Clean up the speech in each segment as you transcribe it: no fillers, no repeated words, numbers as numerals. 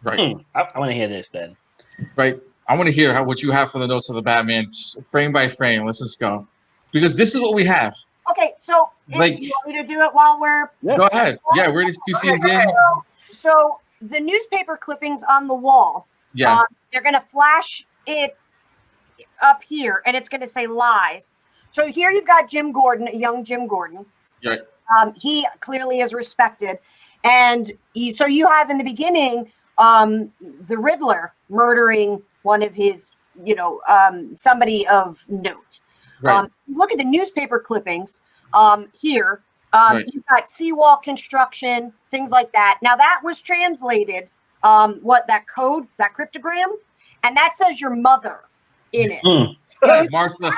Right. I want to hear this then. Right. I want to hear what you have for the notes of the Batman, frame by frame. Let's just go, because this is what we have. Okay, so Like, you want me to do it while we're... Go ahead. Yeah, we're just 2 scenes in. So the newspaper clippings on the wall, Yeah. they're going to flash it up here, and it's going to say lies. So here you've got Jim Gordon, young Jim Gordon. Yeah. He clearly is respected. And so you have in the beginning the Riddler murdering one of his, somebody of note. Right. Look at the newspaper clippings here. Right. You've got seawall construction, things like that. Now that was translated, that code, that cryptogram, and that says your mother in it. Martha.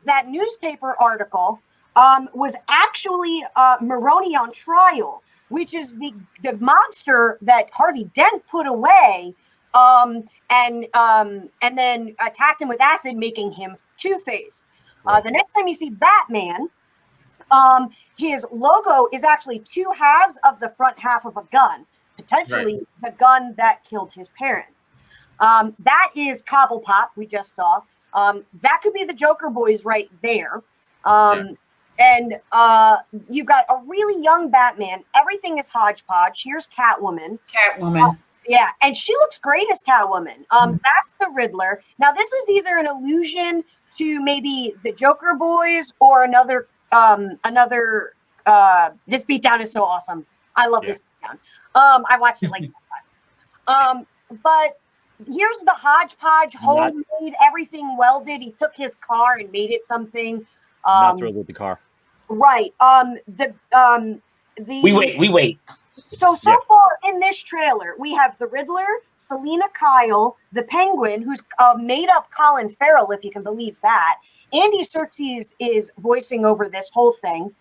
That newspaper article was actually Maroney on trial, which is the mobster that Harvey Dent put away and then attacked him with acid, making him Two-Face. The next time you see Batman, his logo is actually two halves of the front half of a gun, potentially the gun that killed his parents. That is Cobblepot, we just saw. That could be the Joker boys right there. And you've got a really young Batman. Everything is hodgepodge. Here's Catwoman. Yeah, and she looks great as Catwoman. That's the Riddler. Now, this is either an allusion to maybe the Joker boys or another. This beatdown is so awesome. I love this beatdown. I watched it like 4 times. But here's the hodgepodge, homemade, everything welded. He took his car and made it something. Not thrilled with the car. Right. We wait. So far in this trailer, we have the Riddler, Selena Kyle, the Penguin, who's made up Colin Farrell, if you can believe that. Andy Serkis is voicing over this whole thing.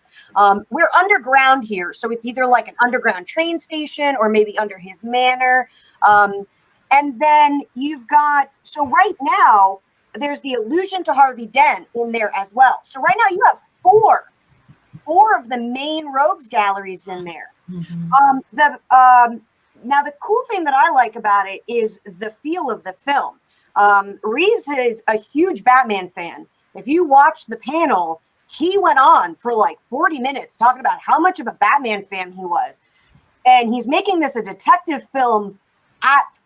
We're underground here, so it's either like an underground train station or maybe under his manor. And then you've got, so right now, there's the allusion to Harvey Dent in there as well. So right now you have four of the main rogues galleries in there. Now the cool thing that I like about it is the feel of the film. Reeves is a huge Batman fan. If you watch the panel, he went on for like 40 minutes talking about how much of a Batman fan he was. And he's making this a detective film.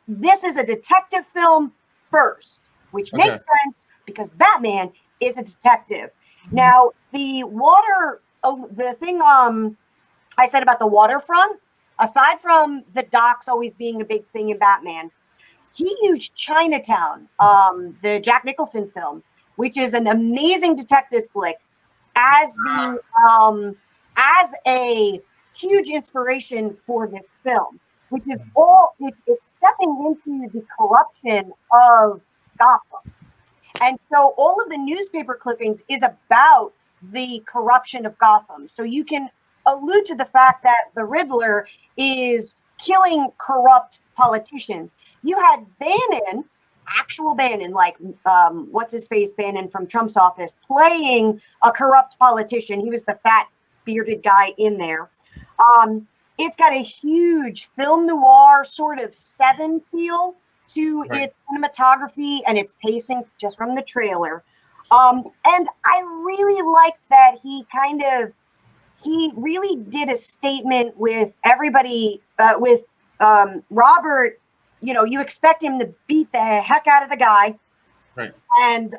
This is a detective film first, which makes sense because Batman is a detective. Now, the thing I said about the waterfront, aside from the docks always being a big thing in Batman, he used Chinatown, the Jack Nicholson film, which is an amazing detective flick, as a huge inspiration for this film, which is it's stepping into the corruption of Gotham. And so all of the newspaper clippings is about the corruption of Gotham. So you can allude to the fact that the Riddler is killing corrupt politicians. You had Bannon, actual Bannon, like what's-his-face Bannon from Trump's office, playing a corrupt politician. He was the fat, bearded guy in there. It's got a huge film noir sort of Seven feel to its cinematography and its pacing just from the trailer. And I really liked that he really did a statement with everybody, with Robert. You know, you expect him to beat the heck out of the guy. Right. And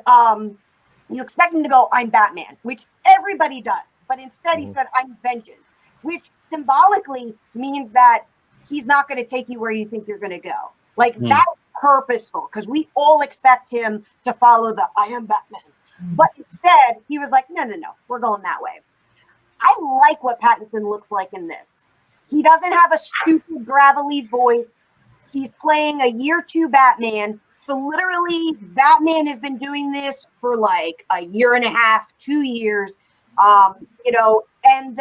you expect him to go, I'm Batman, which everybody does. But instead he said, I'm vengeance, which symbolically means that he's not going to take you where you think you're going to go. Like that's purposeful because we all expect him to follow the I am Batman. But instead he was like, no, we're going that way. I like what Pattinson looks like in this. He doesn't have a stupid gravelly voice. He's playing a year 2 Batman. So literally Batman has been doing this for like a year and a half, 2 years. And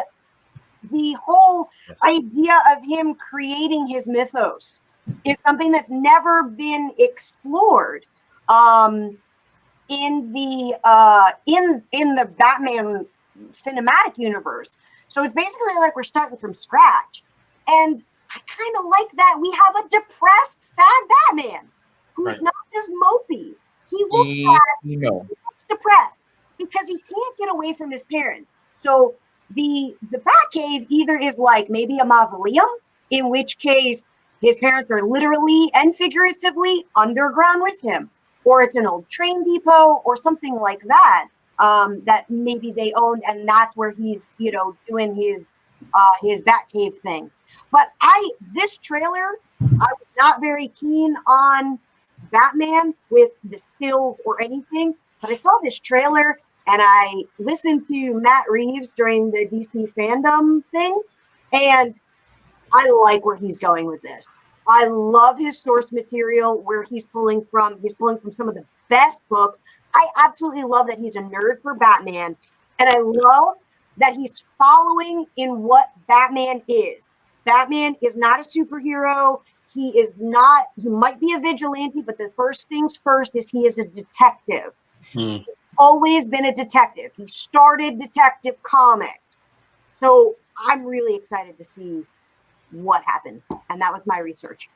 the whole idea of him creating his mythos is something that's never been explored in the Batman cinematic universe. So it's basically like we're starting from scratch. And I kind of like that we have a depressed, sad Batman who's Right. not just mopey. He looks sad, he looks depressed because he can't get away from his parents. So the Batcave either is like maybe a mausoleum, in which case his parents are literally and figuratively underground with him, or it's an old train depot or something like that. That maybe they owned, and that's where he's, you know, doing his Batcave thing. But this trailer, I was not very keen on Batman with the stills or anything, but I saw this trailer and I listened to Matt Reeves during the DC FanDome thing, and I like where he's going with this. I love his source material, where he's pulling from. He's pulling from some of the best books. I absolutely love that he's a nerd for Batman, and I love that he's following in what Batman is. Batman is not a superhero. He is not, he might be a vigilante, but the first things first is he is a detective. Hmm. Always been a detective. He started Detective Comics. So I'm really excited to see what happens. And that was my research.